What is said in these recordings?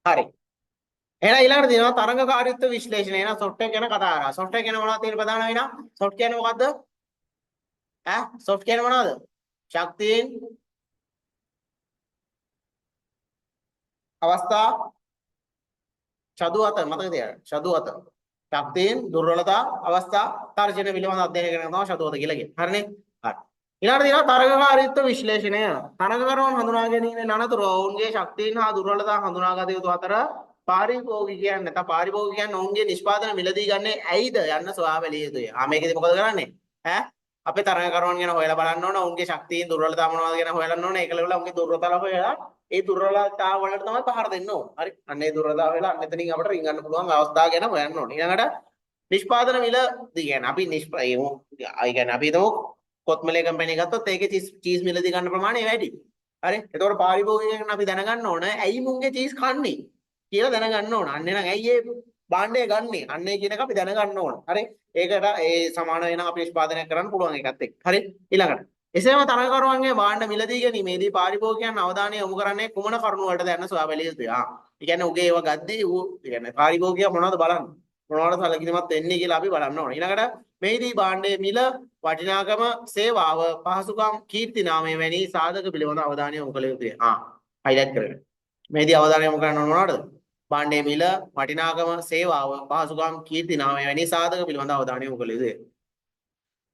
හරි. එහෙනම් ඊළඟට දිනවා තරංගකාරීත්ව විශ්ලේෂණය. එහෙනම් software ගැන කතා කරා. software කියන මොනවද තියෙන ප්‍රධාන වෙනා? software කියන්නේ මොකද්ද? software කියන්නේ මොනවද? ශක්තියින් අවස්ථා ෂදු අත මතක තියාගන්න. ෂදු අත. ශක්තියින් දුර්වලතා අවස්ථා තර්ජන පිළිබඳ අධ්‍යයනය කරන තමයි ෂදු අත කියලා කියන්නේ. හරිනේ? හරි. ඊළඟට දිනවා තරංගකාරීත්ව විශ්ලේෂණය. තරංගකරුවන් හඳුනා ගැනීමෙන් අනතුරුව ඔවුන්ගේ ශක්තියින් හා දුර්වලතා හඳුනාගත යුතු අතර පාරිභෝගිකයන් නැත්නම් පාරිභෝගිකයන් ඔවුන්ගේ නිෂ්පාදන මිලදී ගන්නේ ඇයිද යන්න සොයා බැලිය යුතුය. මේකෙදි මොකද කරන්නේ? අපේ තරංගකරුවන් ගැන හොයලා බලන්න ඕන. ඔවුන්ගේ ශක්තියින් දුර්වලතා මොනවද ගැන හොයන්න ඕන. ඒකල වල ඔවුන්ගේ දුර්වලතා හොයලා ඒ දුර්වලතා වලට තමයි පහර දෙන්න ඕන. හරි. අන්න ඒ දුර්වලතා වෙලා මෙතනින් අපිට රින්ගන්න පුළුවන් අවස්ථා ගැන හොයන්න ඕන. ඊළඟට නිෂ්පාදන මිලදී කියන්නේ අපි කියන්නේ අපි හිතමු කොත්මලේ කම්පැනි ගත්තොත් ඒකේ චීස් මිලදී ගන්න ප්‍රමාණය වැඩි. හරි. එතකොට පාරිභෝගිකයන් අපි දැනගන්න ඕන ඇයි මුන්ගේ චීස් කන්නේ කියලා දැනගන්න ඕන. අන්න එහෙනම් ඇයි ඒ භාණ්ඩය ගන්නෙ? අන්න ඒ කියන එක අපි දැනගන්න ඕන. හරි. ඒකට ඒ සමාන වෙන අපි නිෂ්පාදනය කරන්න පුළුවන් එකත් එක්ක. හරි. ඊළඟට එසේම තරගකරුවන්ගේ භාණ්ඩ මිලදී ගැනීමේදී පාරිභෝගිකයන් අවධානය යොමු කරන්නේ කුමන කරුණු වලටද යන්න සොයා බැලිය යුතුයි. ඒ කියන්නේ උගේ ඒවා ගද්දී ඌ කියන්නේ පාරිභෝගිකයා මොනවද බලන්නේ? මොනවද සැලකිලිමත් වෙන්නේ කියලා අපි බලන්න ඕන. ඊළඟට මේදී භාණ්ඩයේ මිල වටිනාකම සේවාව පහසුකම් කීර්ති නාමය වැනි සාධක පිළිබඳ අවධානය යොමු කළ යුතුයි. හයිලයිට් කරගන්න. මේදී අවධානය යොමු කරන්න ඕන මොනවද? භාණ්ඩයේ මිල වටිනාකම සේවාව පහසුකම් කීර්ති නාමය වැනි සාධක පිළිබඳ අවධානය යොමු කළ යුතුයි.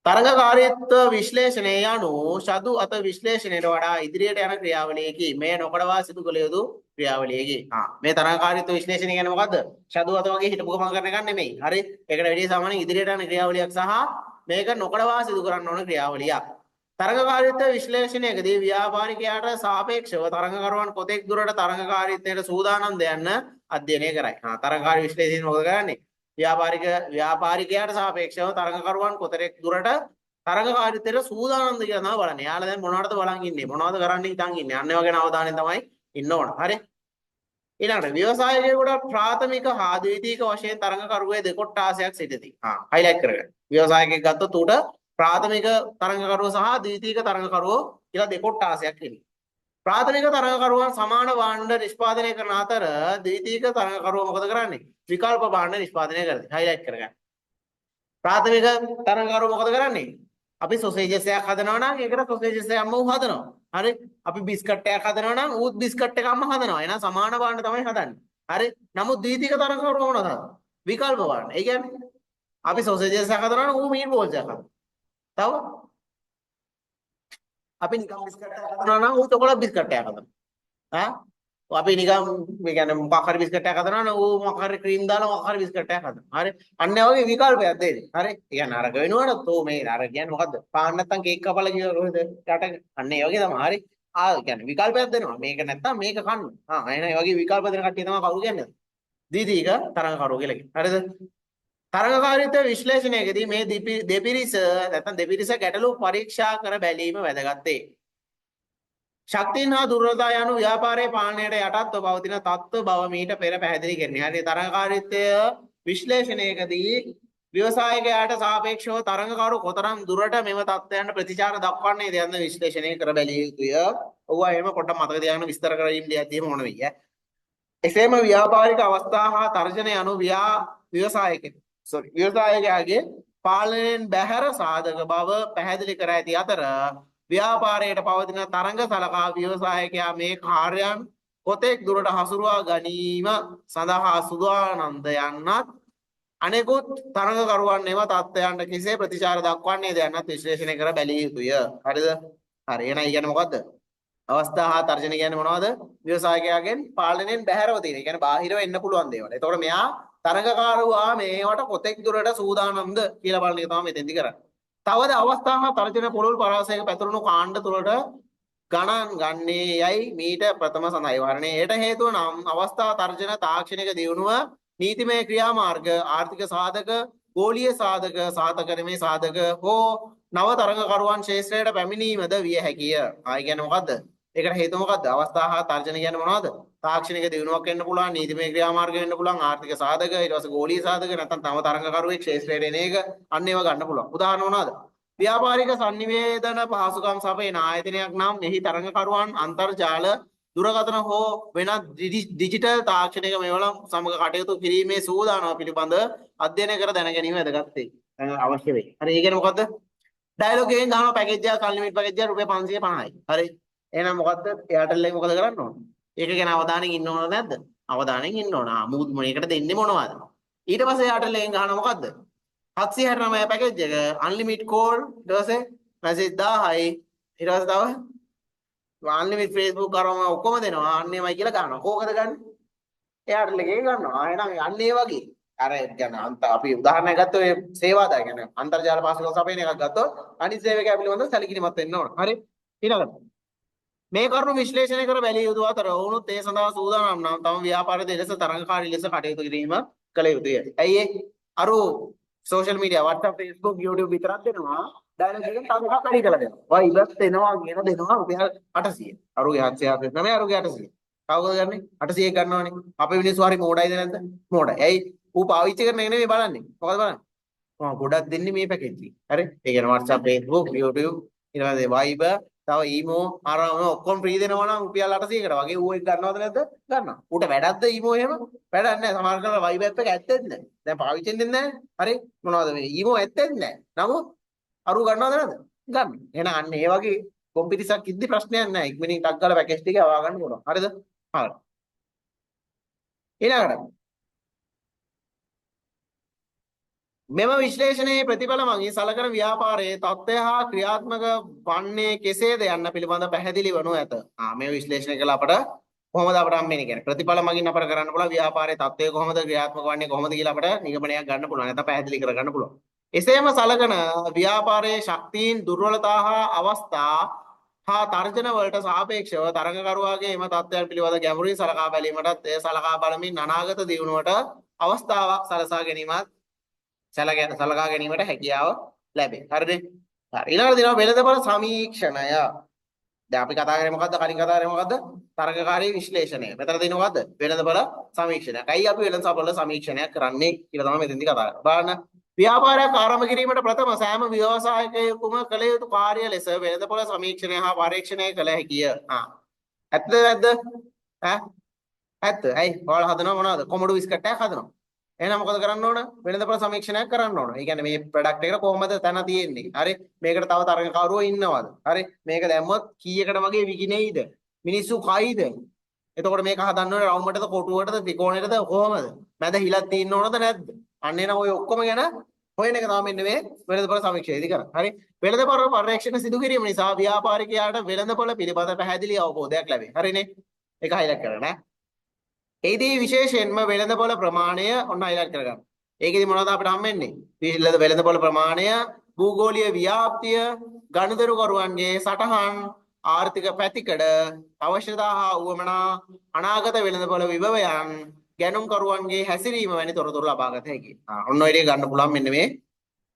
තරංගකාරීත්ව විශ්ලේෂණය යනු ෂදු අත විශ්ලේෂණයට වඩා ඉදිරියට යන ක්‍රියාවලියකි. මේ නොකඩවා සිදු කළ යුතු ක්‍රියාවලියකි. මේ තරංගකාරීත්ව විශ්ලේෂණය කියන්නේ මොකද්ද? ෂදු අත වගේ හිටපු ගමන් කරන එකක් නෙමෙයි. හරි. ඒකට වැඩි සාමාන්‍යයෙන් ඉදිරියට යන ක්‍රියාවලියක් සහ මේක නොකඩවා සිදු කරන්න ඕන ක්‍රියාවලියක්. තරංගකාරීත්ව විශ්ලේෂණයකදී ව්‍යාපාරිකයාට සාපේක්ෂව තරංගකරුවන් කොතෙක් දුරට තරංගකාරීත්වයට සූදානම්ද යන්න අධ්‍යයනය කරයි. තරංගකාරී විශ්ලේෂණය මොකද කරන්නේ? ව්‍යාපාරිකයාට සාපේක්ෂව තරංගකරුවන් කොතරම් දුරට තරංගකාරීත්වයට සූදානම්ද කියලා තමයි බලන්නේ. යාළුවා දැන් මොනවටද බලන් ඉන්නේ? මොනවද කරන්න හිතන් ඉන්නේ? අන්න ඒ වගේ අවධානයෙන් තමයි ඉන්න ඕන. හරි. ඊළඟට ව්‍යවසායකයෙකුට ප්‍රාථමික හා ද්විතීයික වශයෙන් තරංගකරුවේ දෙකොට්ටාසයක් සිටිති. හයිලයිට් කරගන්න. ව්‍යවසායකයෙක් ගත්තොත් උට ප්‍රාථමික තරංගකරුව සහ ද්විතීයික තරංගකරුව කියලා දෙකොට්ටාසයක් ඉන්නේ. ප්‍රාථමික තරංගකරුවන් සමාන භාණ්ඩ නිෂ්පාදනය කරන අතර ද්විතීයික තරංගකරුව මොකද කරන්නේ? විකල්ප භාණ්ඩ නිෂ්පාදනය කරනවා. හයිලයිට් කරගන්න. ප්‍රාථමික තරංගකරුව මොකද කරන්නේ? අපි සොසේජස් එකක් හදනවා නම් ඒකට සොසේජස් එකක්ම උ හදනවා. හරි. අපි බිස්කට් එකක් හදනවා නම් ඌත් බිස්කට් එකක්ම හදනවා. එහෙනම් සමාන භාණ්ඩ තමයි හදන්නේ. හරි. නමුත් ද්විතීයික තරංගකරුව මොනවද? විකල්ප භාණ්ඩ. ඒ කියන්නේ අපි සොසේජස් එකක් හදනවා නම් ඌ මීට් බෝල්ස් එකක් හදනවා. තව අපි නිකම් බිස්කට් එකක් හදනවා නම් ඌ චොකලට් බිස්කට් එකක් හදනවා. අපි නිකම් මේ කියන්නේ මොකක් හරි බිස්කට් එකක් හදනවා නම් ඌ මොකක් හරි ක්‍රීම් දාලා මොකක් හරි බිස්කට් එකක් හදනවා. හරි. අන්න ඒ වගේ විකල්පයක් දෙන්නේ. හරි. ඒ කියන්නේ අරග වෙනවනත් ඕ මේ අර කියන්නේ මොකද්ද? පාන් නැත්තම් කේක් කපලා කියලා කොහෙද? රටක. අන්න ඒ වගේ තමයි. හරි. කියන්නේ විකල්පයක් දෙනවා. මේක නැත්තම් මේක කන්න. එහෙනම් ඒ වගේ විකල්ප දෙන කට්ටිය තමයි කවුරු කියන්නේ? ද්විතීයික තරංගකරුවෝ කියලා කියන්නේ. හරිද? තරංගකාරීත්ව විශ්ලේෂණයකදී මේ දෙපිරිස ගැටලු පරීක්ෂා කර බැලීම වැදගත් වේ. ශක්තියින් හා දුර්වලතා යනු ව්‍යාපාරයේ පාලනයට යටත්ව පවතින තත්ත්ව බව මීට පෙර පැහැදිලි කරන්නේ. හරි. තරංගකාරීත්වය විශ්ලේෂණයකදී ව්‍යවසායකයාට සාපේක්ෂව තරංගකරු කොතරම් දුරට මෙම තත්ත්වයන්ට ප්‍රතිචාර දක්වන්නේද යන විශ්ලේෂණය කර බැලිය යුතුය. ඔව්වා එහෙම පොඩ්ඩක් මතක තියාගන්න විස්තර කරමින් ඉඳියදී මොන වෙයි. එසේම ව්‍යාපාරික අවස්ථා හා තර්ජන යනු ව්‍යවසායකයාගේ පාලනයෙන් බැහැර සාධක බව පැහැදිලි කර ඇති අතර ව්‍යාපාරයට පවතින තරංග සලකා ව්‍යවසායකයා මේ කාර්යයන් කොතෙක් දුරට හසුරුවා ගැනීම සඳහා සූදානම්ද යන්නත් අනෙකුත් තරංගකරුවන් එම තත්ත්වයන්ට කෙසේ ප්‍රතිචාර දක්වන්නේද යන්නත් විශ්ලේෂණය කර බැලිය යුතුය. හරිද? හරි. එහෙනම් කියන්නේ මොකද්ද? අවස්ථා හා තර්ජන කියන්නේ මොනවද? ව්‍යවසායකයාගෙන් පාලනයෙන් බැහැරව තියෙන. ඒ කියන්නේ බාහිරව එන්න පුළුවන් දේවල්. එතකොට මෙයා තරංගකාරුවා මේවට කොතෙක් දුරට සූදානම්ද කියලා බලන එක තමයි මෙතෙන්දි කරන්නේ. තවද අවස්ථා හා තර්ජන පොළොල් පරාසයක පැතුරුණු කාණ්ඩ තුළට ගණන් ගන්නේ යයි මීට ප්‍රථම සඳහන් වරණේ. එයට හේතුව නම් අවස්ථා තර්ජන තාක්ෂණික දියුණුව, නීතිමය ක්‍රියාමාර්ග, ආර්ථික සාධක, ගෝලීය සාධක, සාධකරමේ සාධක හෝ නව තරංගකරුවන් ශේෂ්ත්‍රයට පැමිණීමද විය හැකිය. කියන්නේ මොකද්ද? ඒකට හේතුව මොකද්ද? අවස්ථා හා තර්ජන කියන්නේ මොනවද? තාක්ෂණික දියුණුවක් වෙන්න පුළුවන්, නීතිමය ක්‍රියාමාර්ග වෙන්න පුළුවන්, ආර්ථික සාධක, ඊට පස්සේ ගෝලීය සාධක, නැත්නම් තම තරංගකරුවෙක් ශේෂ්ත්‍රයට එන එක අන්න ඒවා ගන්න පුළුවන්. උදාහරණ මොනවද? ව්‍යාපාරික sannivedana පහසුකම් සපයන ආයතනයක් නම් එහි තරංගකරුවන් අන්තර්ජාල දුරකථන හෝ වෙනත් ඩිජිටල් තාක්ෂණික මේවල සමග කටයුතු කිරීමේ සූදානම පිළිබඳ අධ්‍යයනය කර දැන ගැනීම වැදගත් වේ. අවශ්‍ය වෙයි. හරි ඒ කියන්නේ මොකද්ද? ඩයලොග් එකෙන් ගහන පැකේජ් එක අන්ලිමිටඩ් පැකේජ් එක රුපියල් 550යි. හරි. එහෙනම් මොකද්ද? එයාටල් එක මොකද කරන්න ඕන? ඒක ගැන අවධානයෙන් ඉන්න ඕනද නැද්ද? අවධානයෙන් ඉන්න ඕන. මූද් මොනේකට දෙන්නේ මොනවද? ඊට පස්සේ එයාටල් එකෙන් ගහන මොකද්ද? 769 පැකේජ් එක අන්ලිමිටඩ් කෝල් ඊට පස්සේ මැසේජ් 1000යි ඊට පස්සේ තව අන්ලිමිටඩ් Facebook කරවම ඔක්කොම දෙනවා. අන්න එමය කියලා ගන්නවා. කෝකද ගන්න? එයාටල් එකේ ගන්නවා. එහෙනම් අන්න ඒ වගේ අර කියන්නේ අපි උදාහරණයක් ගත්තොත් ඒ සේවාදාය කියන්නේ අන්තර්ජාල පාසලක සපයන එකක් ගත්තොත් අනිත් සේවකයා පිළිබඳව සැලකිලිමත් වෙන්න ඕන. හරි. ඊළඟට මේ කරුණු විශ්ලේෂණය කර බැලිය යුතු අතර ඔවුනුත් ඒ සඳහා සූදානම් නම් තම ව්‍යාපාරයේ ලෙස තරඟකාරී ලෙස කටයුතු කිරීම කළ යුතුය. ඇයි ඒ? අර social media WhatsApp Facebook YouTube විතරක් දෙනවා. ඩයලොග් එකෙන් තව එකක් වැඩි කරලා දෙනවා. වයිබස් දෙනවා කියන දෙනවා රුපියල් 800. අරුගේ 799 අරුගේ 800. කවුද ගන්නේ? 800 ගන්නවනේ. අපේ මිනිස්සු හරි මෝඩයිද නැද්ද? මෝඩයි. ඇයි? ඌ පාවිච්චි කරන එක නෙමෙයි බලන්නේ. මොකද බලන්නේ? ගොඩක් දෙන්නේ මේ පැකේජ් එක. හරි? ඒ කියන්නේ WhatsApp Facebook YouTube ඊට පස්සේ Viber තව ඊමෝ අරම ඔක්කොම ෆ්‍රී දෙනවා නම් රුපියල් 800කට වගේ ඌ එක ගන්නවද නැද්ද? ගන්නවා. ඌට වැඩක්ද ඊමෝ එහෙම? වැඩක් නැහැ. සමහර කරලා Viber එක ඇත්තෙත් නැහැ. දැන් පාවිච්චි දෙන්නේ නැහැ. හරි? මොනවද මේ ඊමෝ ඇත්තෙත් නැහැ. නමුත් අරු ගන්නවද නැද්ද? ගන්න. එහෙනම් අන්න ඒ වගේ කොම්පිටිසක් ඉද්දි ප්‍රශ්නයක් නැහැ. ඉක්මනින් ටක් ගාලා පැකේජ් ටික අවා ගන්න පුළුවන්. හරිද? හරි. ඊළඟට මෙම විශ්ලේෂණයේ ප්‍රතිඵල මගින් සලකන ව්‍යාපාරයේ තත්ත්වය හා ක්‍රියාත්මක වන්නේ කෙසේද යන්න පිළිබඳ පැහැදිලි වනු ඇත. මේ විශ්ලේෂණය කළ අපට කොහොමද අපට හම්බෙන්නේ කියන්නේ ප්‍රතිඵල මගින් අපට කරන්න පුළුවන් ව්‍යාපාරයේ තත්ත්වය කොහොමද ක්‍රියාත්මක වන්නේ කොහොමද කියලා අපට නිගමනයක් ගන්න පුළුවන්. නැත්නම් පැහැදිලි කර ගන්න පුළුවන්. එසේම සලකන ව්‍යාපාරයේ ශක්තියින් දුර්වලතා හා අවස්ථා හා තර්ජන වලට සාපේක්ෂව තරඟකරුවාගේ එම තත්ත්වයන් පිළිබඳ ගැඹුරින් සලකා බැලීමටත් එය සලකා බලමින් අනාගත දියුණුවට අවස්ථාවක් සලසා ගැනීමත් සලකා ගැනීමට හැකියාව ලැබේ. හරිද? හරි. ඊළඟට දෙනවා වෙළඳපොළ සමීක්ෂණය. දැන් අපි කතා කරේ මොකද්ද? කලින් කතා කරේ මොකද්ද? තරඟකාරී විශ්ලේෂණය. මෙතන තියෙන මොකද්ද? වෙළඳපොළ සමීක්ෂණය. ඇයි අපි වෙළඳපොළ සමීක්ෂණයක් කරන්නේ කියලා තමයි මෙතෙන්දි කතා කරන්නේ. බලන්න. ව්‍යාපාරයක් ආරම්භ කිරීමට ප්‍රථම සෑම ව්‍යවසායකයෙකුම කළ යුතු කාර්ය ලෙස වෙළඳපොළ සමීක්ෂණය හා පරීක්ෂණය කළ හැකිය. ඇත්තද නැද්ද? ඇත්ත. ඇයි? ඔයාලා හදනවා මොනවද? කොමඩු බිස්කට් එකක් හදනවා. එහෙනම් මොකද කරන්න ඕන? වෙළඳපොළ සමීක්ෂණයක් කරන්න ඕන. ඒ කියන්නේ මේ ප්‍රොඩක්ට් එකට කොහොමද තැන තියෙන්නේ? හරි. මේකට තව තරඟකරුවෝ ඉන්නවද? හරි. මේක දැම්මොත් කීයකට වගේ විකිණෙයිද? මිනිස්සු කයිද? එතකොට මේක හදන්න ඕනේ රවුමටද කොටුවටද ත්‍රිකෝණයටද කොහොමද? මැද හිලක් තියෙන්න ඕනද නැද්ද? අන්න එන ඔය ඔක්කොම ගැන හොයන එක තමයි මෙන්න මේ වෙළඳපොළ සමීක්ෂණයේදී කරන්නේ. හරි. වෙළඳපොළ පරීක්ෂණ සිදු කිරීම නිසා ව්‍යාපාරිකයාට වෙළඳපොළ පිළිබඳ පැහැදිලි අවබෝධයක් ලැබේ. හරිනේ? ඒක highlight කරගන්න ඈ. ඒදී විශේෂයෙන්ම වෙළඳපොළ ප්‍රමාණය ඔන්න highlight කරගන්න. ඒකෙදි මොනවද අපිට හම්බෙන්නේ? වෙළඳපොළ ප්‍රමාණය, භූගෝලීය ව්‍යාප්තිය, ගනුදෙනුකරුවන්ගේ සටහන්, ආර්ථික පැතිකඩ, අවශ්‍යතා හා උවමනා, අනාගත වෙළඳපොළ විභවයන්, ගැනුම්කරුවන්ගේ හැසිරීම වැනි තොරතුරු ලබා ගත හැකියි. ඔන්න ඔය ටික ගන්න පුළුවන් මෙන්න මේ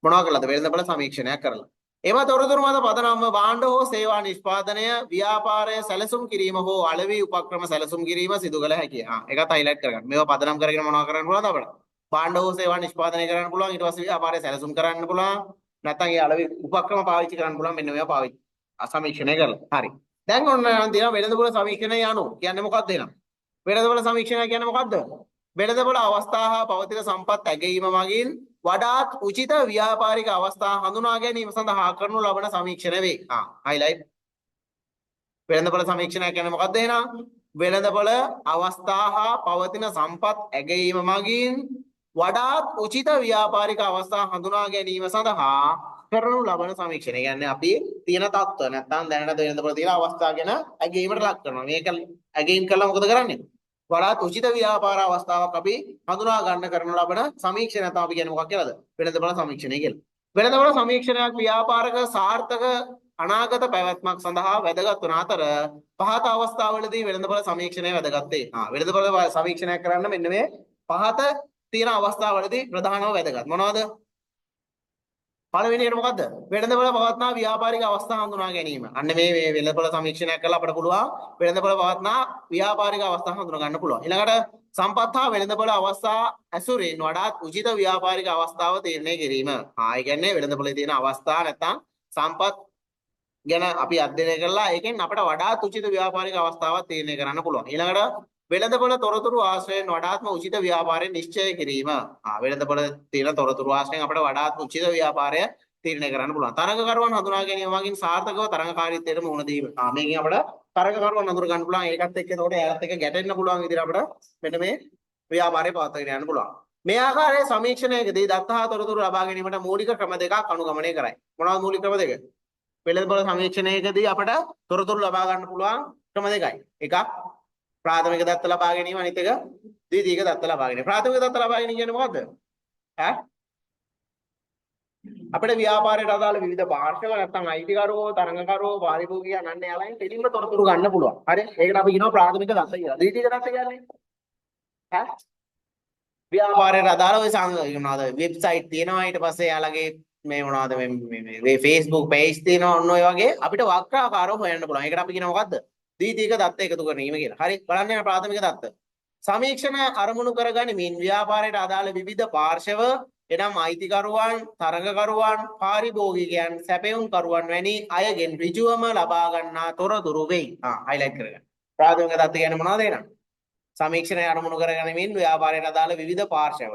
මොනවා කළාද? වෙළඳපොළ සමීක්ෂණයක් කරලා. එම තොරතුරු මත පදනම්ව භාණ්ඩ හෝ සේවා නිෂ්පාදනය, ව්‍යාපාරය සැලසුම් කිරීම හෝ අලෙවි උපක්‍රම සැලසුම් කිරීම සිදු කළ හැකියි. ඒකත් highlight කරගන්න. මේවා පදනම් කරගෙන මොනවා කරන්න පුළුවන්ද අපිට? භාණ්ඩ හෝ සේවා නිෂ්පාදනය කරන්න පුළුවන්. ඊට පස්සේ ව්‍යාපාරය සැලසුම් කරන්න පුළුවන්. නැත්නම් ඒ අලෙවි උපක්‍රම පාවිච්චි කරන්න පුළුවන්. මෙන්න මේවා පාවිච්චි සමීක්ෂණය කරලා. හරි. දැන් ඔන්න නම් තියෙනවා වෙළඳපොළ සමීක්ෂණය යනු. කියන්නේ මොකක්ද එනම්? වෙළඳපොළ සමීක්ෂණය කියන්නේ මොකක්ද? වෙළඳපොළ අවස්ථා හා පවතින සම්පත් ඇගීම මගින් වඩාත් උචිත ව්‍යාපාරික අවස්ථා හඳුනා ගැනීම සඳහා කරනු ලබන සමීක්ෂණ වේ. highlight. වෙළඳපොළ සමීක්ෂණය කියන්නේ මොකක්ද එහෙනම්? වෙළඳපොළ අවස්ථා හා පවතින සම්පත් ඇගීම මගින් වඩාත් උචිත ව්‍යාපාරික අවස්ථා හඳුනා ගැනීම සඳහා කරනු ලබන සමීක්ෂණය. කියන්නේ අපි තියෙන තත්ත්ව නැත්නම් දැනට වෙළඳපොළ තියෙන අවස්ථා ගැන ඇගීමට ලක් කරනවා. මේක ඇගීම් කළා මොකද කරන්නේ? වඩාත් උචිත ව්‍යාපාර අවස්ථාවක් අපි හඳුනා ගන්න කරන ලබන සමීක්ෂණය තමයි අපි කියන්නේ මොකක් කියලාද? වෙළඳපොළ සමීක්ෂණය කියලා. වෙළඳපොළ සමීක්ෂණයක් ව්‍යාපාරික සාර්ථක අනාගත පැවැත්මක් සඳහා වැදගත් වන අතර පහත අවස්ථාවලදී වෙළඳපොළ සමීක්ෂණය වැදගත් වේ. වෙළඳපොළ සමීක්ෂණයක් කරන්න මෙන්න මේ පහත තියෙන අවස්ථාවලදී ප්‍රධානම වැදගත්. මොනවද? පළවෙනියට මොකද්ද? වෙළඳපොළ පවත්නා ව්‍යාපාරික අවස්ථා හඳුනා ගැනීම. අන්න මේ වෙළඳපොළ සමීක්ෂණයක් කරලා අපිට පුළුවන් වෙළඳපොළ පවත්නා ව්‍යාපාරික අවස්ථා හඳුනා ගන්න පුළුවන්. ඊළඟට සම්පත් හා වෙළඳපොළ අවස්ථා ඇසුරින් වඩාත් උචිත ව්‍යාපාරික අවස්ථාව තීරණය කිරීම. ඒ කියන්නේ වෙළඳපොළේ තියෙන අවස්ථා නැත්නම් සම්පත් ගැන අපි අධ්‍යයනය කළා. ඒකෙන් අපිට වඩාත් උචිත ව්‍යාපාරික අවස්ථාවක් තීරණය කරන්න පුළුවන්. ඊළඟට වෙළඳපොළ තොරතුරු ආශ්‍රයෙන් වඩාත්ම උචිත ව්‍යාපාරය නිශ්චය කිරීම. වෙළඳපොළ තියෙන තොරතුරු ආශ්‍රයෙන් අපිට වඩාත් උචිත ව්‍යාපාරය තීරණය කරන්න පුළුවන්. තරඟකරුවන් හඳුනා ගැනීම මගින් සාර්ථකව තරඟකාරීත්වයට මුහුණ දීම. මේකෙන් අපිට තරඟකරුවන් හඳුනා ගන්න පුළුවන්. ඒකත් එක්ක එතකොට එයාලත් එක්ක ගැටෙන්න පුළුවන් විදිහට අපිට මෙන්න මේ ව්‍යාපාරය පවත්වාගෙන යන්න පුළුවන්. මේ ආකාරයේ සමීක්ෂණයකදී දත්ත හා තොරතුරු ලබා ගැනීමට මූලික ක්‍රම දෙකක් අනුගමනය කරයි. මොනවද මූලික ක්‍රම දෙක? වෙළඳපොළ සමීක්ෂණයකදී අපිට තොරතුරු ලබා ගන්න පුළුවන් ක්‍රම දෙකයි. එකක් ප්‍රාථමික දත්ත ලබා ගැනීම, අනිත් එක ද්විතීයික දත්ත ලබා ගැනීම. ප්‍රාථමික දත්ත ලබා ගැනීම කියන්නේ මොකද්ද? අපිට ව්‍යාපාරයට අදාළ විවිධ පාර්ශ්ව නැත්නම් අයිතිකරුවෝ, තරඟකරුවෝ, පාරිභෝගිකයන් අන්න යාලෙන් දෙලින්ම තොරතුරු ගන්න පුළුවන්. හරි? ඒකට අපි කියනවා ප්‍රාථමික දත්ත කියලා. ද්විතීයික දත්ත කියන්නේ ව්‍යාපාරයට අදාළ ඔය මොනවාද වෙබ්සයිට් තියෙනවා, ඊට පස්සේ යාලගේ මේ මොනවාද මේ Facebook page තියෙනවා, ඔන්න ඔය වගේ අපිට වක්‍රාකාරව හොයන්න පුළුවන්. ඒකට අපි කියනවා මොකද්ද? ද්විතීයික දත්ත එකතු කිරීම කියලා. හරි? බලන්න යන ප්‍රාථමික දත්ත. සමීක්ෂණ අරමුණු කරගනිමින් ව්‍යාපාරයට අදාළ විවිධ පාර්ශව එනම් අයිතිකරුවන්, තරඟකරුවන්, පාරිභෝගිකයන්, සැපයුම්කරුවන් වැනි අයගෙන් ඍජුවම ලබා ගන්නා තොරතුරු වෙයි. highlight කරගන්න. ප්‍රාථමික දත්ත කියන්නේ මොනවද එහෙනම්? සමීක්ෂණය අරමුණු කරගනිමින් ව්‍යාපාරයට අදාළ විවිධ පාර්ශව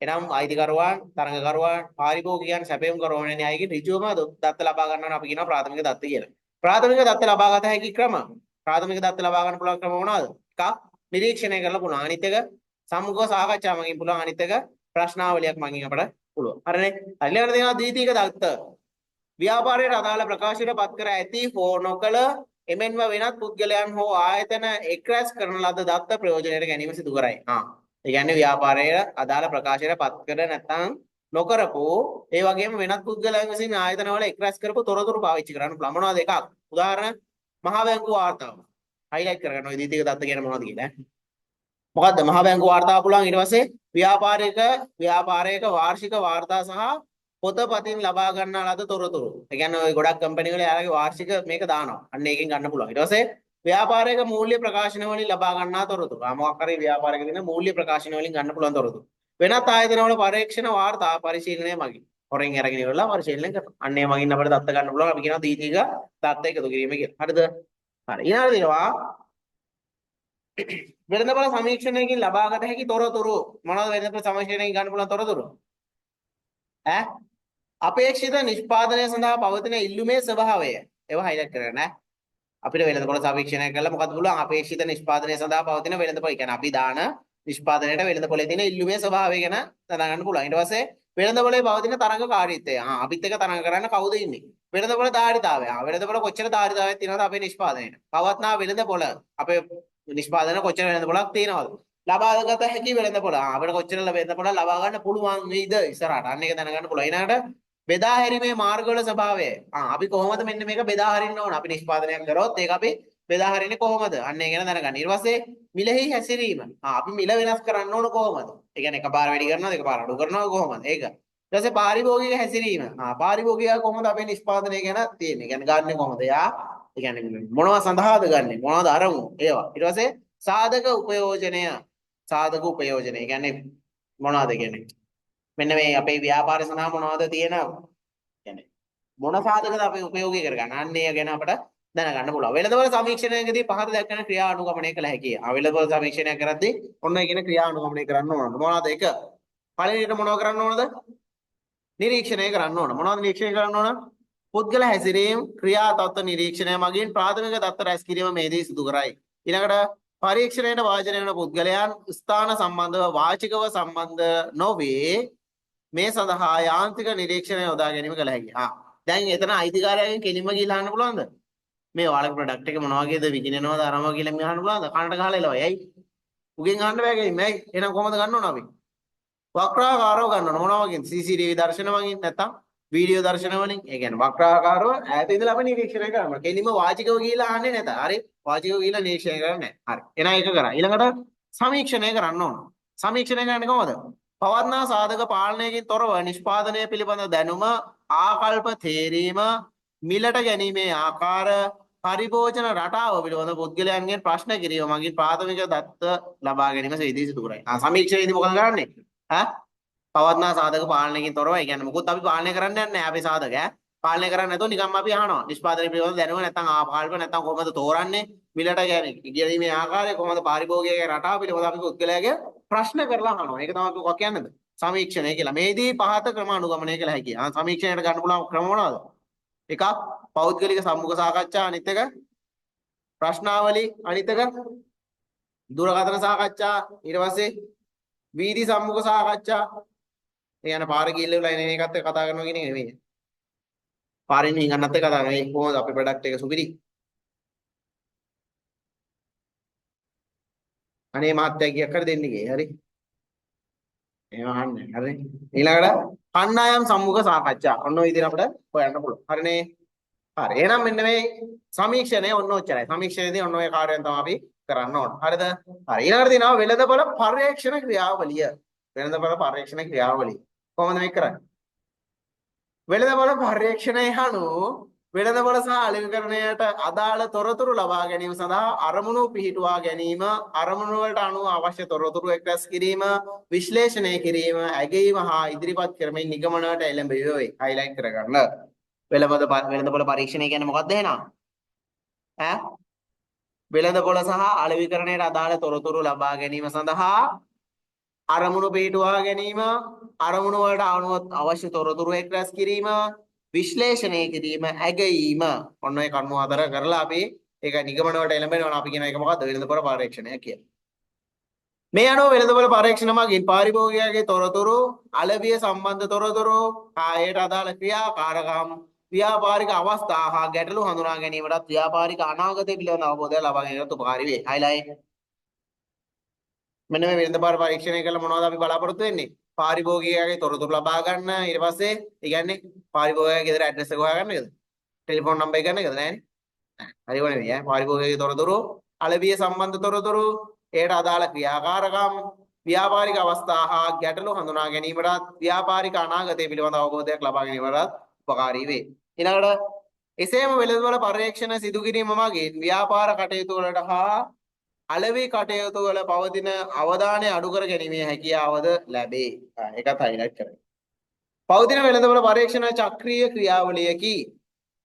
එනම් අයිතිකරුවන්, තරඟකරුවන්, පාරිභෝගිකයන්, සැපයුම්කරුවන් වැනි අයගෙන් ඍජුවම දත්ත ලබා ගන්නවා අපි කියනවා ප්‍රාථමික දත්ත කියලා. ප්‍රාථමික දත්ත ලබා ගත හැකි ක්‍රම. ප්‍රාථමික දත්ත ලබා ගන්න පුළුවන් ක්‍රම මොනවද? එකක් නිරීක්ෂණය කරලා පුළුවන්. අනිත් එක සමුග සාකච්ඡා මගින් පුළුවන්. අනිත් එක ප්‍රශ්නාවලියක් මගින් අපට පුළුවන්. හරිනේ? ඊළඟට තියෙනවා ද්විතීයික දත්ත. ව්‍යාපාරයට අදාළ ප්‍රකාශයට පත් කර ඇති හෝ නොකළ එමෙන්ම වෙනත් පුද්ගලයන් හෝ ආයතන එක්රැස් කරන ලද දත්ත ප්‍රයෝජනයට ගැනීම සිදු කරයි. ඒ කියන්නේ ව්‍යාපාරයේ අදාළ ප්‍රකාශයට පත් කර නැත්නම් නොකරපු ඒ වගේම වෙනත් පුද්ගලයන් විසින් ආයතන වල එක්රැස් කරපු තොරතුරු පාවිච්චි කරන්න පුළුවන්. මොනවද එකක්? උදාහරණ මහා බැංකුව වාර්තාව. highlight කරගන්න ඔය ද්විතීයික දත්ත කියන්නේ මොනවද කියලා. මොකද්ද මහා බැංකුව වාර්තාව පුළුවන්. ඊට පස්සේ ව්‍යාපාරයක වාර්ෂික වාර්තා සහ පොතපතින් ලබා ගන්නා ලද තොරතුරු. ඒ කියන්නේ ඔය ගොඩක් කම්පැනි වල යාලගේ වාර්ෂික මේක දානවා. අන්න ඒකෙන් ගන්න පුළුවන්. ඊට පස්සේ ව්‍යාපාරයක මූල්‍ය ප්‍රකාශන වලින් ලබා ගන්නා තොරතුරු. මොකක් හරි ව්‍යාපාරයක දෙන මූල්‍ය ප්‍රකාශන වලින් ගන්න පුළුවන් තොරතුරු. වෙනත් ආයතන වල පරීක්ෂණ වාර්තා පරිශීලනය මගින් හොරෙන් අරගෙන ඉවරලා පරිශීලනය කරනවා. අන්න ඒ මගින් අපිට දත්ත ගන්න පුළුවන්. අපි කියනවා ද්විතීයික දත්ත එකතු කිරීම කියලා. හරිද? හරි. ඊළඟට දෙනවා වෙළඳපොළ සමීක්ෂණයකින් ලබාගත හැකි තොරතුරු. මොනවද වෙළඳපොළ සමීක්ෂණයකින් ගන්න පුළුවන් තොරතුරු? අපේක්ෂිත නිෂ්පාදනය සඳහා පවතින ඉල්ලුමේ ස්වභාවය. ඒවා highlight කරගන්න ඈ. අපිට වෙළඳපොළ සමීක්ෂණය කරලා මොකක්ද පුළුවන්? අපේක්ෂිත නිෂ්පාදනය සඳහා පවතින වෙළඳපොළ. කියන්නේ අපි දාන නිෂ්පාදනයට වෙළඳපොළේ තියෙන ඉල්ලුමේ ස්වභාවය ගැන දැනගන්න පුළුවන්. ඊට පස්සේ වෙළඳපොළේ පවතින තරඟකාරීත්වය. අපිත් එක්ක තරඟ කරන්න කවුද ඉන්නේ? වෙළඳපොළ ධාරිතාවය. වෙළඳපොළ කොච්චර ධාරිතාවයක් තියෙනවද අපේ නිෂ්පාදනයට? පවත්නා වෙළඳපොළ අපේ නිෂ්පාදන කොච්චර වෙළඳපොළක් තියෙනවද? ලබාගත හැකි වෙළඳපොළ. අපිට කොච්චර වෙළඳපොළ ලබා ගන්න පුළුවන් වෙයිද ඉස්සරහට? අන්න ඒක දැනගන්න පුළුවන්. ඊළඟට බෙදා හැරීමේ මාර්ගවල ස්වභාවය. අපි කොහොමද මෙන්න මේක බෙදා හරින්න ඕන? අපි නිෂ්පාදනයක් කරොත් ඒක අපි බෙදා හරින්නේ කොහොමද? අන්න ඒ ගැන දැනගන්න. ඊට පස්සේ මිලෙහි හැසිරීම. අපි මිල වෙනස් කරන්න ඕන කොහොමද? ඒ කියන්නේ එකපාර වැඩි කරනවද? එකපාර අඩු කරනවද කොහොමද? ඒක. ඊට පස්සේ පාරිභෝගික හැසිරීම. පාරිභෝගිකයා කොහොමද අපේ නිෂ්පාදනය ගැන තියෙන්නේ? කියන්නේ ගන්නෙ කොහොමද? යා ඒ කියන්නේ මොනවා සඳහාද ගන්නෙ? මොනවද අරමුණු? ඒවා. ඊට පස්සේ සාධක උපයෝජනය. සාධක උපයෝජනය. ඒ කියන්නේ මොනවද කියන්නේ? මෙන්න මේ අපේ ව්‍යාපාර සඳහා මොනවද තියෙන කියන්නේ මොන සාධකද අපි උපයෝගී කරගන්න. අන්න ඒ ගැන අපිට දැනගන්න පුළුවන්. වෙළඳපොළ සමීක්ෂණයකදී පහත දැක්වෙන ක්‍රියා අනුගමනය කළ හැකියි. වෙළඳපොළ සමීක්ෂණය කරද්දී ඔන්න ඒ කියන ක්‍රියා අනුගමනය කරන්න ඕන. මොනවද ඒක? පළවෙනිට මොනව කරන්න ඕනද? නිරීක්ෂණය කරන්න ඕන. මොනවද නිරීක්ෂණය කරන්න ඕන? පුද්ගල හැසිරීම ක්‍රියා තත්ත්ව නිරීක්ෂණය මගින් ප්‍රාථමික දත්ත රැස් කිරීම මේදී සිදු කරයි. ඊළඟට පරීක්ෂණයට වාජනය වන පුද්ගලයන් ස්ථාන සම්බන්ධව වාචිකව සම්බන්ධ නොවේ. මේ සඳහා යාන්ත්‍රික නිරීක්ෂණය යොදා ගැනීම කළ හැකියි. දැන් එතන අයිතිකාරයගෙන් කෙලින්ම ගිහලා අහන්න පුළුවන්ද? මේ ඔයාලගේ ප්‍රොඩක්ට් එක මොන වගේද විකිනනවද අරමව කියලා මේ අහන්න පුළුවන්ද? කනට ගහලා එළවයි. ඇයි? උගෙන් අහන්න බෑ ගෙලින්ම. ඇයි? එහෙනම් කොහොමද ගන්න ඕන අපි? වක්‍රාකාරව ගන්න ඕන. මොන වගේද? CCTV දර්ශන වගින් නැත්තම් වීඩියෝ දර්ශන වලින්. ඒ කියන්නේ වක්‍රාකාරව ඈත ඉඳලා අපි නිරීක්ෂණය කරනවා. කෙලින්ම වාචිකව ගිහලා අහන්නේ නැත. හරි? වාචිකව ගිහලා නිරීක්ෂණය කරන්නේ නැහැ. හරි. එහෙනම් ඒක කරා. ඊළඟට සමීක්ෂණය කරන්න ඕන. සමීක්ෂණය කරන්නේ කොහොමද? පවත්නා සාධක පාලනයකින් තොරව නිෂ්පාදනය පිළිබඳ දැනුම ආකල්ප තේරීම මිලට ගැනීමේ ආකාර පරිභෝජන රටාව පිළිබඳ පුද්ගලයන්ගෙන් ප්‍රශ්න කිරීම මගින් ප්‍රාථමික දත්ත ලබා ගැනීම සේදී සිදු කරයි. සමීක්ෂණයේදී මොකද කරන්නේ? පවත්නා සාධක පාලනයකින් තොරව. ඒ කියන්නේ මොකොත් අපි පාලනය කරන්න යන්නේ නැහැ අපේ සාධක. පාලනය කරන්නේ නැතුව නිකම්ම අපි අහනවා. නිෂ්පාදනය පිළිබඳව දැනුම නැත්නම් ආපාල්ප නැත්නම් කොහොමද තෝරන්නේ? මිලට ගැනීමේ ආකාරය කොහොමද පාරිභෝගිකයේ රටාව පිළිබඳව අපි පුද්ගලයාගේ ප්‍රශ්න කරලා අහනවා. ඒක තමයි අපි කොහොමද කියන්නේද? සමීක්ෂණය කියලා. මේදී පහත ක්‍රම අනුගමනය කළ හැකියි. සමීක්ෂණයට ගන්න පුළුවන් ක්‍රම මොනවද? එකක් පෞද්ගලික සම්මුඛ සාකච්ඡා, අනිත් එක ප්‍රශ්නාවලි, අනිත් එක දුරකථන සාකච්ඡා, ඊට පස්සේ වීදි සම්මුඛ සාකච්ඡා. ඒ යන පාර ගිහිල්ලා එන එකත් එක්ක කතා කරනවා කියන එක නෙමෙයි. පාරින් හිඟන්නත් එක්ක කතා කරනවා. කොහොමද අපේ ප්‍රොඩක්ට් එක සුපිරි? අනේ මහත්තයා කීයක් හරි දෙන්න ගියේ. හරි. එහෙම අහන්නේ. හරි. ඊළඟට කණ්ඩායම් සම්මුඛ සාකච්ඡා. ඔන්න ඔය විදිහට අපිට හොයන්න පුළුවන්. හරිනේ. හරි. එහෙනම් මෙන්න මේ සමීක්ෂණය ඔන්න ඔච්චරයි. සමීක්ෂණයේදී ඔන්න ඔය කාර්යයන් තමයි අපි කරන්න ඕන. හරිද? හරි. ඊළඟට තියෙනවා වෙළඳපොළ පර්යේක්ෂණ ක්‍රියාවලිය. වෙළඳපොළ පර්යේක්ෂණ ක්‍රියාවලිය. කොහොමද මේක කරන්නේ? වෙළඳපොළ පර්යේක්ෂණය හනු වෙළඳපොළ සහ අලෙවිකරණයට අදාළ තොරතුරු ලබා ගැනීම සඳහා අරමුණු පිහිටුවා ගැනීම, අරමුණු වලට අනුව අවශ්‍ය තොරතුරු එක්රැස් කිරීම, විශ්ලේෂණය කිරීම, ඇගීම හා ඉදිරිපත් කරමින් නිගමනයට එළඹ වේ. හයිලයිට් කරගන්න. වෙළඳපොළ පරීක්ෂණය කියන්නේ මොකක්ද එහෙනම්? ඈ වෙළඳපොළ සහ අලෙවිකරණයට අදාළ තොරතුරු ලබා ගැනීම සඳහා අරමුණු පිහිටුවා ගැනීම, අරමුණු වලට අනුව අවශ්‍ය තොරතුරු එක්රැස් කිරීම, විශ්ලේෂණය කිරීම, ඇගීම. ඔන්න ඔය කරුණු හතර කරලා අපි ඒක නිගමන වලට එළඹෙනවා. අපි කියන එක මොකද්ද? වෙළඳපොළ පරීක්ෂණය කියලා. මේ අනුව වෙළඳපොළ පරීක්ෂණ මගින් පාරිභෝගිකයාගේ තොරතුරු, අලෙවිය සම්බන්ධ තොරතුරු, කායයට අදාළ ක්‍රියාකාරකම්, ව්‍යාපාරික අවස්ථා හා ගැටලු හඳුනා ගැනීමටත් ව්‍යාපාරික අනාගතය පිළිබඳ අවබෝධය ලබා ගැනීමට උපකාරී වේ. හයිලයිට්. මෙන්න මේ වෙළඳපොළ පරීක්ෂණය කළා මොනවද අපි බලාපොරොත්තු වෙන්නේ? පාරිභෝගිකයාගේ තොරතුරු ලබා ගන්න. ඊට පස්සේ ඒ කියන්නේ පාරිභෝගිකයාගේ ගෙදර ඇඩ්‍රස් එක හොයාගන්න එකද? ටෙලිෆෝන් නම්බර් එක ගන්න එකද? නෑනේ. හරිව නෙවෙයි ඈ. පාරිභෝගිකයාගේ තොරතුරු, අලෙවිය සම්බන්ධ තොරතුරු, ඒට අදාළ ක්‍රියාකාරකම්, ව්‍යාපාරික අවස්ථා හා ගැටලු හඳුනා ගැනීමටත් ව්‍යාපාරික අනාගතය පිළිබඳ අවබෝධයක් ලබා ගැනීමටත් උපකාරී වේ. ඊළඟට එසේම වෙළඳපොළ පරීක්ෂණ සිදු කිරීම මගින් ව්‍යාපාර කටයුතු වලට හා අලෙවි කටයුතු වල පවතින අවධානය අඩු කර ගැනීමේ හැකියාවද ලැබේ. ඒකත් හයිලයිට් කරගන්න. පවතින වෙළඳපොළ පරීක්ෂණ චක්‍රීය ක්‍රියාවලියකි.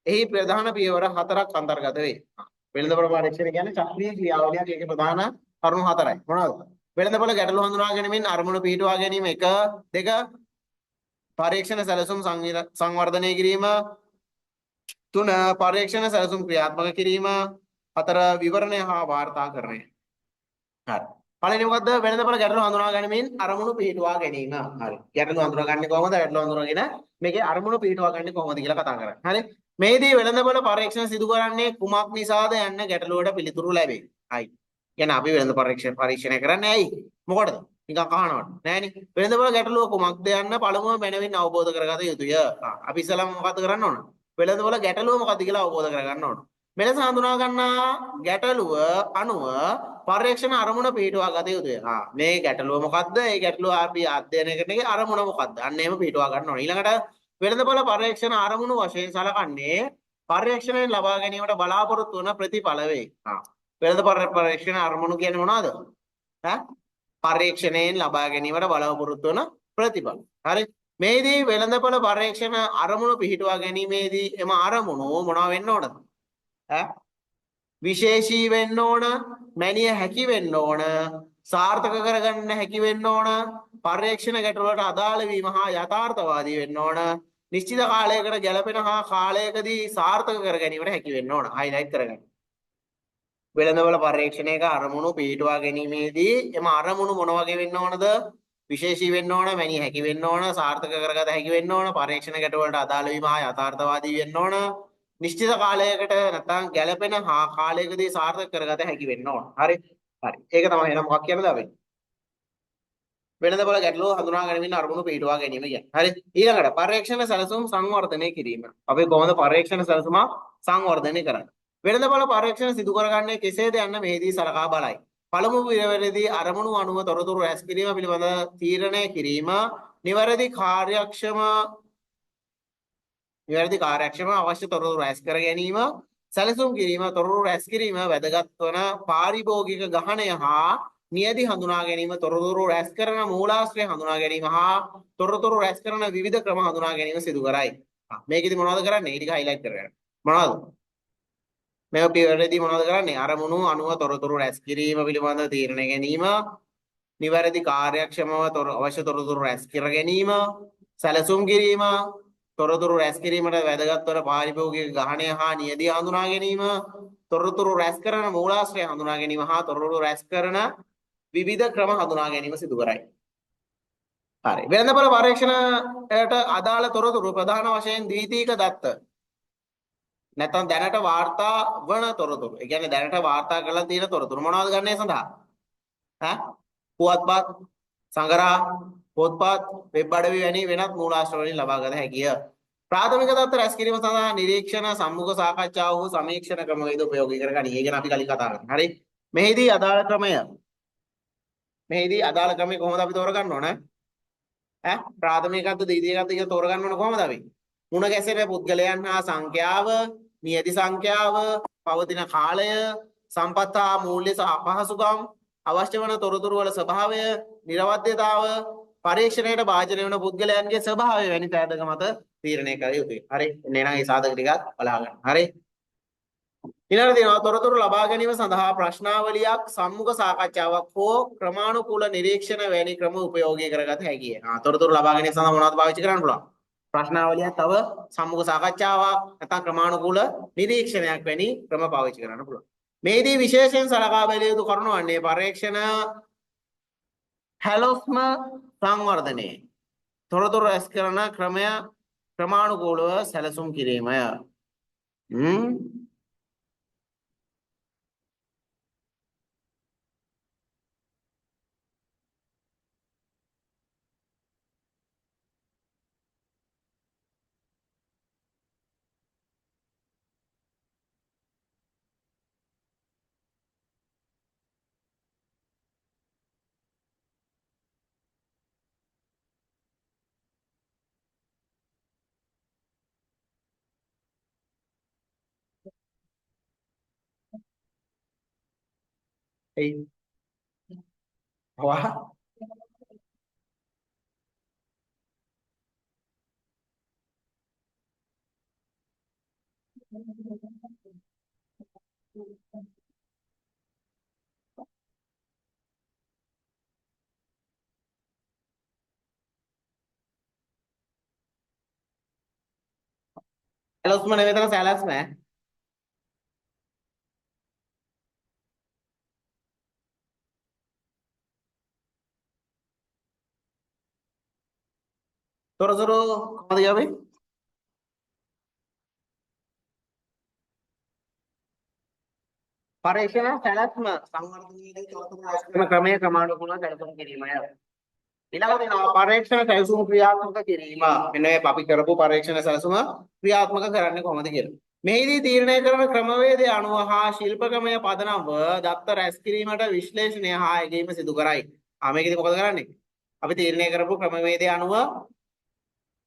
එහි ප්‍රධාන පියවර 4ක් අන්තර්ගත වේ. වෙළඳපොළ පරීක්ෂණ කියන්නේ චක්‍රීය ක්‍රියාවලියක්. ඒකේ ප්‍රධාන කරුණු 4යි. මොනවද? වෙළඳපොළ ගැටලු හඳුනා ගැනීමෙන් අරමුණු පිහිටුවා ගැනීම 1, 2, පරීක්ෂණ සැලසුම් සංවර්ධනය කිරීම, 3, පරීක්ෂණ සැලසුම් ක්‍රියාත්මක කිරීම, 4, විවරණය හා වාර්තාකරණය. හරි. පළවෙනි මොකද්ද? වෙළඳපොළ ගැටලු හඳුනා ගැනීමෙන් අරමුණු පිහිටුවා ගැනීම. හරි. ගැටලු හඳුනාගන්නේ කොහොමද? ගැටලු හඳුනාගෙන මේකේ අරමුණු පිහිටුවා ගන්නේ කොහොමද කියලා කතා කරන්නේ. හරි. මේදී වෙළඳපොළ පරීක්ෂණ සිදු කරන්නේ කුමක් නිසාද යන්න ගැටලුවට පිළිතුරු ලැබේ. හයි. කියන්නේ අපි වෙළඳ පරීක්ෂණය කරන්නේ ඇයි? මොකටද? නිකන් අහනවට. නෑනේ. වෙළඳපොළ ගැටලුව කුමක්ද යන්න පළමුව මැනවින් අවබෝධ කරගත යුතුය. අපි ඉස්සලම මොකද කරන්න ඕන? වෙළඳපොළ ගැටලුව මොකක්ද කියලා අවබෝධ කරගන්න ඕන. මෙලෙස හඳුනා ගන්නා ගැටලුව අනුව පරීක්ෂණ අරමුණ පිහිටුවා ගත යුතුය. මේ ගැටලුව මොකද්ද? ඒ ගැටලුව අපි අධ්‍යයනය කරන එකේ අරමුණ මොකද්ද? අන්න එහෙම පිහිටුවා ගන්න ඕන. ඊළඟට වෙළඳපොළ පරීක්ෂණ අරමුණු වශයෙන් සලකන්නේ පරීක්ෂණයෙන් ලබා ගැනීමට බලාපොරොත්තු වන ප්‍රතිඵල වේ. වෙළඳපොළ පරීක්ෂණ අරමුණු කියන්නේ මොනවද? පරීක්ෂණයෙන් ලබා ගැනීමට බලාපොරොත්තු වන ප්‍රතිඵල. හරි. මේදී වෙළඳපොළ පරීක්ෂණ අරමුණු පිහිටුවා ගැනීමේදී එම අරමුණු මොනවා වෙන්න ඕනද? විශේෂී වෙන්න ඕන, මැනිය හැකි වෙන්න ඕන, සාර්ථක කරගන්න හැකි වෙන්න ඕන, පරීක්ෂණ ගැටලුවට අදාළ වීම හා යථාර්ථවාදී වෙන්න ඕන, නිශ්චිත කාලයකට ගැලපෙන හා කාලයකදී සාර්ථක කර ගැනීමට හැකි වෙන්න ඕන. හයිලයිට් කරගන්න. වෙළඳපොළ පරීක්ෂණයක අරමුණු පිහිටුවා ගැනීමේදී එම අරමුණු මොන වගේ වෙන්න ඕනද? විශේෂී වෙන්න ඕන, මැනිය හැකි වෙන්න ඕන, සාර්ථක කරගත හැකි වෙන්න ඕන, පරීක්ෂණ ගැටලුවට අදාළ වීම හා යථාර්ථවාදී වෙන්න ඕන, නිශ්චිත කාලයකට නැත්නම් ගැළපෙන හා කාලයකදී සාර්ථක කරගත හැකි වෙන්න ඕන. හරි. හරි. ඒක තමයි එහෙනම් මොකක් කියන්නද අපි? වෙළඳපොළ ගැටලුව හඳුනා ගැනීමෙන් අරමුණු පිහිටුවා ගැනීම කියන්නේ. හරි. ඊළඟට පරීක්ෂණ සැලසුම් සංවර්ධනය කිරීම. අපි කොහොමද පරීක්ෂණ සැලසුම සංවර්ධනය කරන්නේ? වෙළඳපොළ පරීක්ෂණ සිදු කරගන්නේ කෙසේද යන්න මෙහිදී සලකා බලයි. පළමු පියවරේදී අරමුණු අනුව තොරතුරු රැස් කිරීම පිළිබඳ තීරණය කිරීම, නිවැරදි කාර්යක්ෂම අවශ්‍ය තොරතුරු රැස් කර ගැනීම, සැලසුම් කිරීම, තොරතුරු රැස් කිරීම වැදගත් වන පාරිභෝගික ගහණය හා නියැදි හඳුනා ගැනීම, තොරතුරු රැස් කරන මූලාශ්‍රය හඳුනා ගැනීම හා තොරතුරු රැස් කරන විවිධ ක්‍රම හඳුනා ගැනීම සිදු කරයි. මේකෙදි මොනවද කරන්නේ? ඊටික highlight කරගන්න. මොනවද? මේක පියවරේදී මොනවද කරන්නේ? අරමුණු අනුව තොරතුරු රැස් කිරීම පිළිබඳ තීරණ ගැනීම, නිවැරදි කාර්යක්ෂමව අවශ්‍ය තොරතුරු රැස් කර ගැනීම, සැලසුම් කිරීම, තොරතුරු රැස් කිරීමට වැදගත් වන පාරිභෝගික ගහණය හා නියැදිය හඳුනා ගැනීම, තොරතුරු රැස් කරන මූලාශ්‍රය හඳුනා ගැනීම හා තොරතුරු රැස් කරන විවිධ ක්‍රම හඳුනා ගැනීම සිදු කරයි. හරි. වෙළඳපොළ පරීක්ෂණයට අදාළ තොරතුරු ප්‍රධාන වශයෙන් ද්විතීක දත්ත නැත්නම් දැනට වාර්තා වන තොරතුරු. ඒ කියන්නේ දැනට වාර්තා කරලා තියෙන තොරතුරු මොනවද ගන්නේ සඳහා? ඈ පුවත්පත්, සංගරහ, පොත්පත්, වෙබ් අඩවි වැනි වෙනත් මූලාශ්‍ර වලින් ලබාගත හැකිය. ප්‍රාථමික තත්ත්ව රැස් කිරීම සඳහා නිරීක්ෂණ, සම්මුඛ සාකච්ඡා වූ සමීක්ෂණ ක්‍රම වේද උපයෝගී කරගනී. ඒ ගැන අපි කලින් කතා කරා. හරි. මෙහිදී අදාළ ක්‍රමය කොහොමද අපි තෝරගන්න ඕන? ප්‍රාථමිකත්ව ද්විතීයිකත්ව කියලා තෝරගන්න ඕන කොහොමද අපි? මුණ ගැසෙන පුද්ගලයන් හා සංඛ්‍යාව, නියති සංඛ්‍යාව, පවතින කාලය, සම්පත් හා මූල්‍ය අපහසුකම්, අවශ්‍ය වන තොරතුරු වල ස්වභාවය, නිර්වද්‍යතාව, පරීක්ෂණයට භාජනය වන පුද්ගලයන්ගේ ස්වභාවය වැනි සාධක මත තීරණය කළ යුතුයි. හරි. එහෙනම් මේ සාධක ටිකත් බලා ගන්න. හරි. ඊළඟට තියෙනවා තොරතුරු ලබා ගැනීම සඳහා ප්‍රශ්නාවලියක්, සම්මුඛ සාකච්ඡාවක් හෝ ක්‍රමානුකූල නිරීක්ෂණ වැනි ක්‍රම උපයෝගී කරගත හැකියි. තොරතුරු ලබා ගැනීම සඳහා මොනවද පාවිච්චි කරන්න පුළුවන්? ප්‍රශ්නාවලියක්, තව සම්මුඛ සාකච්ඡාවක්, නැත්නම් ක්‍රමානුකූල නිරීක්ෂණයක් වැනි ක්‍රම පාවිච්චි කරන්න පුළුවන්. මේදී විශේෂයෙන් සලකා බැලිය යුතු කරුණු වන්නේ පරීක්ෂණ හැලොස්ම සංවර්ධනය. තොරතුරු රැස් කරන ක්‍රමය ක්‍රමානුකූලව සැලසුම් කිරීමය. එයි. වහ. හැලොස්ම නෙවෙයි තන සැලැස්ම ඈ. තොරතුරු කොහොමද යන්නේ? පරීක්ෂණ සැලැස්ම සංවර්ධනයේදී තොරතුරු රැස් කරන ක්‍රමය ක්‍රමානුකූලව සැලසුම් කිරීමය. ඊළඟට තියෙනවා පරීක්ෂණ සැලසුම් ක්‍රියාත්මක කිරීම. මෙන්න මේ අපි කරපු පරීක්ෂණ සැලසුම ක්‍රියාත්මක කරන්නේ කොහොමද කියලා. මෙහිදී තීරණය කරන ක්‍රමවේදය අනුව හා ශිල්පකමය පදනම්ව දත්ත රැස් කිරීමට විශ්ලේෂණය හා ඇගීම සිදු කරයි. මේකෙදි මොකද කරන්නේ? අපි තීරණය කරපු ක්‍රමවේදය අනුව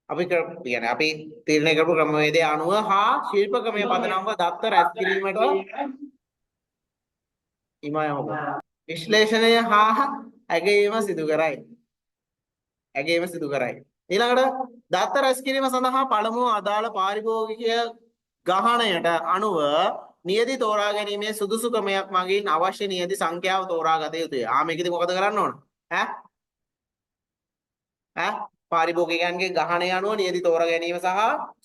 අපි කියන්නේ අපි තීරණය කරපු ක්‍රමවේදය අනුව හා ශිල්පකමය පදනම්ව දත්ත රැස් කිරීමට විශ්ලේෂණය හා ඇගීම සිදු කරයි. ඊළඟට දත්ත රැස් කිරීම සඳහා පළමුව අදාළ පාරිභෝගිකය ගහණයට අනුව නියදි තෝරා ගැනීමේ සුදුසුකමක් මගින් අවශ්‍ය නියදි සංඛ්‍යාව තෝරා ගත යුතුය. මේකෙදි මොකද කරන්න ඕන? පාරිභෝගිකයන්ගේ ගහණය අනුව නියදි තෝරා ගැනීම සහ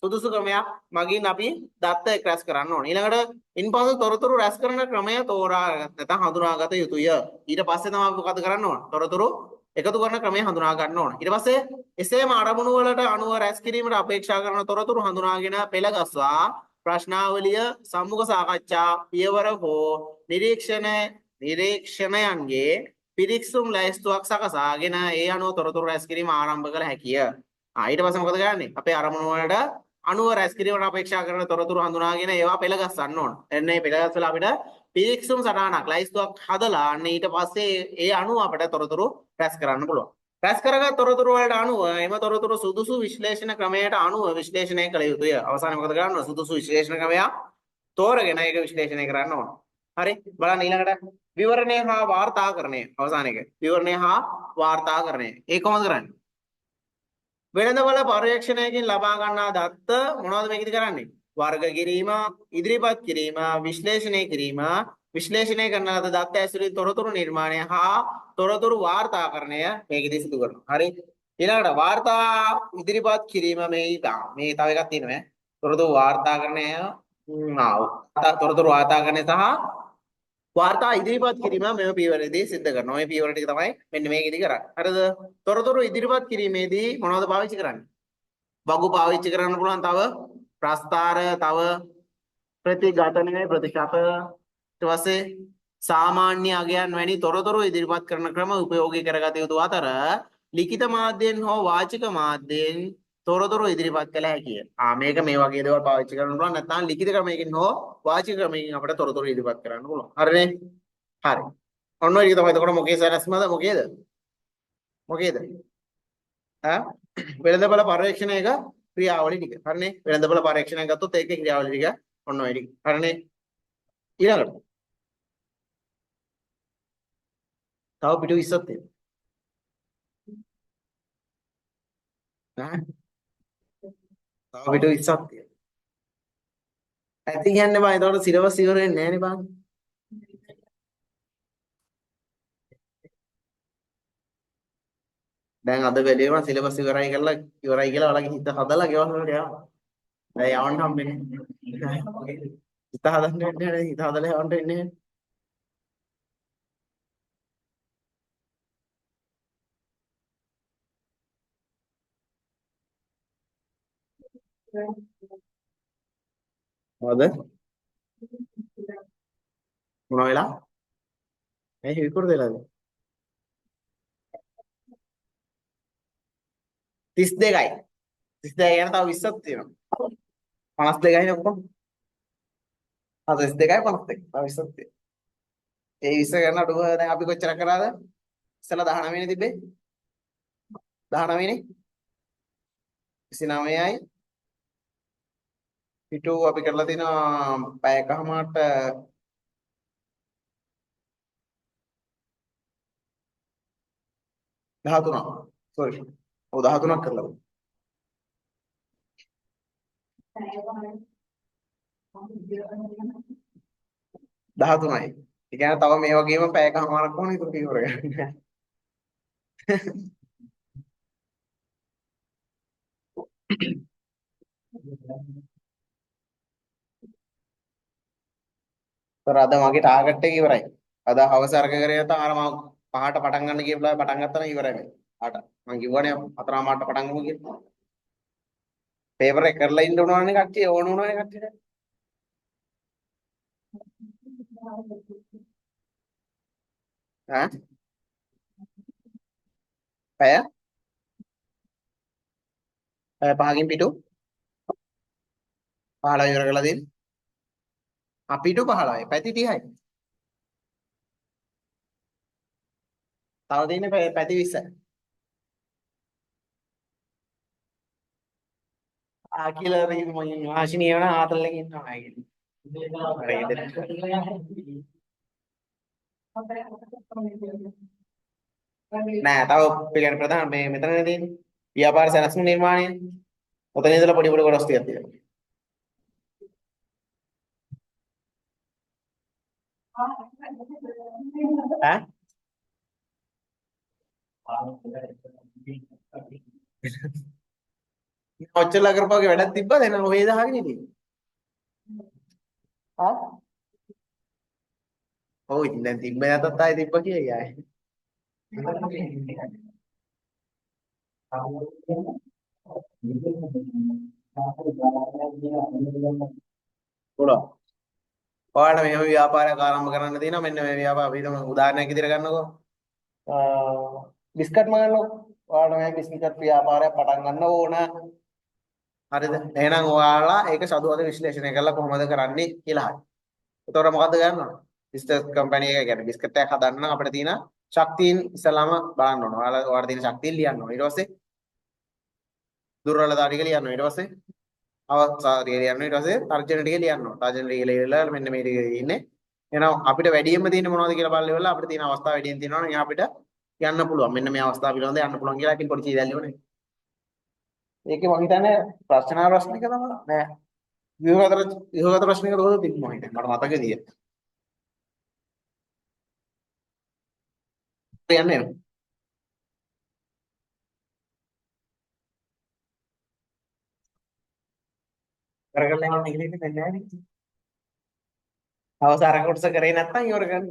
සුදුසුකමක් මගින් අපි දත්ත රැස් කරන්න ඕන. ඊළඟට ඉන්පසු තොරතුරු රැස් කරන ක්‍රමය තෝරා නැත්නම් හඳුනාගත යුතුය. ඊට පස්සේ තමයි මොකද කරන්න ඕන? තොරතුරු එකතු කරන ක්‍රමය හඳුනා ගන්න ඕන. ඊට පස්සේ එසේම අරමුණු වලට අනුව රැස් කිරීමට අපේක්ෂා කරන තොරතුරු හඳුනාගෙන පෙළගස්වා ප්‍රශ්නාවලිය, සම්මුඛ සාකච්ඡා, පියවර හෝ නිරීක්ෂණයන්ගේ පිරික්සුම් ලැයිස්තුවක් සකසාගෙන ඒ අනුව තොරතුරු රැස් කිරීම ආරම්භ කළ හැකිය. ඊට පස්සේ මොකද කරන්නේ? අපේ අරමුණු වලට අනුව රැස් කිරීමට අපේක්ෂා කරන තොරතුරු හඳුනාගෙන ඒවා පෙළගස්සන්න ඕන. එන්නේ පෙළගස්සලා අපිට පිරික්සුම් සටහනක් ලැයිස්තුවක් හදලා අන්න ඊට පස්සේ ඒ අනුව අපිට තොරතුරු රැස් කරන්න පුළුවන්. රැස් කරගත් තොරතුරු වලට අනුව එම තොරතුරු සුදුසු විශ්ලේෂණ ක්‍රමයට අනුව විශ්ලේෂණය කළ යුතුය. අවසානයේ මොකද කරන්න ඕන? සුදුසු විශ්ලේෂණ ක්‍රමයක් තෝරගෙන ඒක විශ්ලේෂණය කරන්න ඕන. හරි. බලන්න ඊළඟට විවරණය හා වාර්තාකරණය අවසාන එක. විවරණය හා වාර්තාකරණය. ඒක කොහොමද කරන්නේ? වෙළඳපොළ පර්යේක්ෂණයකින් ලබා ගන්නා දත්ත මොනවද මේකද කරන්නේ? වර්ග කිරීම, ඉදිරිපත් කිරීම, විශ්ලේෂණය කිරීම, විශ්ලේෂණය කරන ලද දත්ත ඇසුරින් තොරතුරු නිර්මාණය හා තොරතුරු වාර්තාකරණය මේකෙදි සිදු කරනවා. හරි. ඊළඟට වාර්තා ඉදිරිපත් කිරීම මේ තව එකක් තියෙනවා. තොරතුරු වාර්තාකරණය තොරතුරු වාර්තාකරණය සහ වාර්තා ඉදිරිපත් කිරීම මෙම පියවරේදී සිද්ධ කරනවා. මේ පියවර ටික තමයි මෙන්න මේකෙදි කරන්නේ. හරිද? තොරතුරු ඉදිරිපත් කිරීමේදී මොනවද පාවිච්චි කරන්නේ? වගු පාවිච්චි කරන්න පුළුවන්, තව ප්‍රස්ථාර, තව ප්‍රතිඝටනය, ප්‍රතිශත, ඊට පස්සේ සාමාන්‍ය අගයන් වැනි තොරතුරු ඉදිරිපත් කරන ක්‍රම උපයෝගී කරගත යුතු අතර ලිඛිත මාධ්‍යයෙන් හෝ වාචික මාධ්‍යයෙන් තොරතුරු ඉදිරිපත් කළ හැකිය. මේක මේ වගේ දේවල් පාවිච්චි කරන්න පුළුවන්. නැත්නම් ලිඛිත ක්‍රමයකින් හෝ වාචික ක්‍රමයකින් අපිට තොරතුරු ඉදිරිපත් කරන්න පුළුවන්. හරිනේ? හරි. ඔන්න ඔය ටික තමයි. එතකොට මොකේ සැලැස්මද? මොකේද? මොකේද? වෙළඳපොළ පර්යේක්ෂණයක ක්‍රියාවලිය ටික. හරිනේ? වෙළඳපොළ පර්යේක්ෂණයක් ගත්තොත් ඒකේ ක්‍රියාවලිය ටික ඔන්න ඔය ටික. හරිනේ? ඊළඟට තව පිටු 20ක් තියෙනවා. තව පිටු 20ක් තියෙනවා. ඇති කියන්නේ බං. එතකොට සිලබස් ඉවර වෙන්නේ නැහැ නේ බං. දැන් අද බැලුවම සිලබස් ඉවරයි කියලා ඔයාලගේ හිත හදලා ගෙවන්න වලට යනවා. දැන් යවන්න හම්බෙන්නේ නැහැ. හිත හදන්න වෙන්නේ නැහැ. හිත හදලා යවන්න වෙන්නේ නැහැ. මොකද? මොන වෙලා? මේ හිවිකුරු දෙලාද? 32යි. 32 යන තව 20ක් තියෙනවා. 52යි නේ ඔක්කොම. 32යි 52. තව 20ක් තියෙනවා. ඒ 20 ගන්න අඩුව දැන් අපි කොච්චර කරාද? ඉස්සලා 19 නේ තිබ්බේ. 19 නේ. 29යි. පිටු අපි කරලා තිනවා පැයකමාරට 13ක්. සෝරි. ඔව් 13ක් කරලා. 13යි. ඒ කියන්නේ තව මේ වගේම පැයකමාරක් වුණා ඒක ඉවර කරගන්න. තොර අද මගේ ටාගට් එක ඉවරයි. අද හවස අර්ග කරේ නැත්නම් අර මම 5ට පටන් ගන්න කියලා පටන් ගත්තා නම් ඉවරයි මේ. 8ට. මම කිව්වනේ 4:00ට පටන් ගමු කියලා. පේපර් එක කරලා ඉන්න උනවනේ කට්ටිය ඕන උනවනේ කට්ටියට. ඈ? පැය 5කින් පිටු 15 ඉවර කරලා දෙන්න. පිටු 15යි. පැති 30යි. තව දෙන්නේ පැති 20යි. කියලා මම ආශිනිය වෙන ආතල්ලකින් ඉන්නවා කියලා. නෑ තව පිළිගන්න ප්‍රධාන මේ මෙතන තියෙන්නේ ව්‍යාපාර සැලැස්ම නිර්මාණය. ඔතන ඉඳලා පොඩි පොඩි කොටස් ටිකක් තියෙනවා. ඈ? ඔච්චර කරපුවාගේ වැඩක් තිබ්බද එන ඔය දහගෙන ඉතින්. ආ? ඔව් ඉතින් දැන් තිබ්බ නැතත් ආයේ තිබ්බ කියයි ආයේ. පුළුවන්. ඔයාලට මෙහෙම ව්‍යාපාරයක් ආරම්භ කරන්න තියෙනවා. මෙන්න මේ ව්‍යාපාර අපි හිතමු උදාහරණයක් විදිහට ගන්නකො. බිස්කට් ගන්නකො. ඔයාලට මේ බිස්කට් ව්‍යාපාරයක් පටන් ගන්න ඕන. හරිද? එහෙනම් ඔයාලා ඒක සදුවද විශ්ලේෂණය කරලා කොහොමද කරන්නේ කියලා හරි. එතකොට මොකද්ද ගන්න ඕන? බිස්නස් කම්පැනි එක කියන්නේ බිස්කට් එකක් හදන්න නම් අපිට තියෙන ශක්තියින් ඉස්සලාම බලන්න ඕන. ඔයාලා තියෙන ශක්තිය ලියන්න ඕන. ඊට පස්සේ දුර්වලතා ටික ලියන්න ඕන. ඊට පස්සේ අවස්ථා ටික ලියන්න ඕන. ඊට පස්සේ තර්ජන ටික ලියන්න ඕන. තර්ජන ටික ලියලා මෙන්න මේ ටික ඉන්නේ. එහෙනම් අපිට වැඩියෙන්ම තියෙන මොනවද කියලා බලලා ඉවරලා අපිට තියෙන අවස්ථා වැඩියෙන් තියෙනවා නම් එහා අපිට යන්න පුළුවන්. මෙන්න මේ අවස්ථාව පිළිබඳව යන්න පුළුවන් කියලා ඉතින් පොඩි චීදැල්ලෙම නේ. ඒකේ මම හිතන්නේ ප්‍රශ්න එක තමයි නෑ ව්‍යුහගත ප්‍රශ්නයකට හොද තිබ්බ මම හිතන්නේ මට මතකදී යන්නේ කරගන්න යනවා ඉගෙන ගන්න නෑ නේ අවසාන කොටස කරේ නැත්නම් ඉවර කරන්න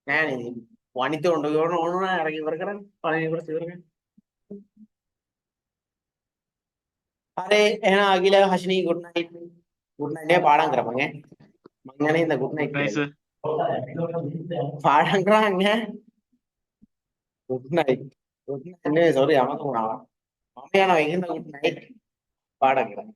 නෑ නේ වනිත උඬ ඉවර ඕන නෑ අර ඉවර කරන්න පළවෙනි කොටස ඉවර කරන්න හරි එහෙනම් අගිල හෂිනී ගුඩ් නයිට් ගුඩ් නයිට් නේ පාඩම් කරපන් ඈ මං යන්නේ ඉඳ ගුඩ් නයිට් නයිස් කියලා පාඩම් කරන්නේ ඈ ගුඩ් නයිට් ගුඩ් නයිට් නේ සෝරි අමතක වුණා මම යනවා ඉතින් ගුඩ් නයිට් පාඩම් කරන්න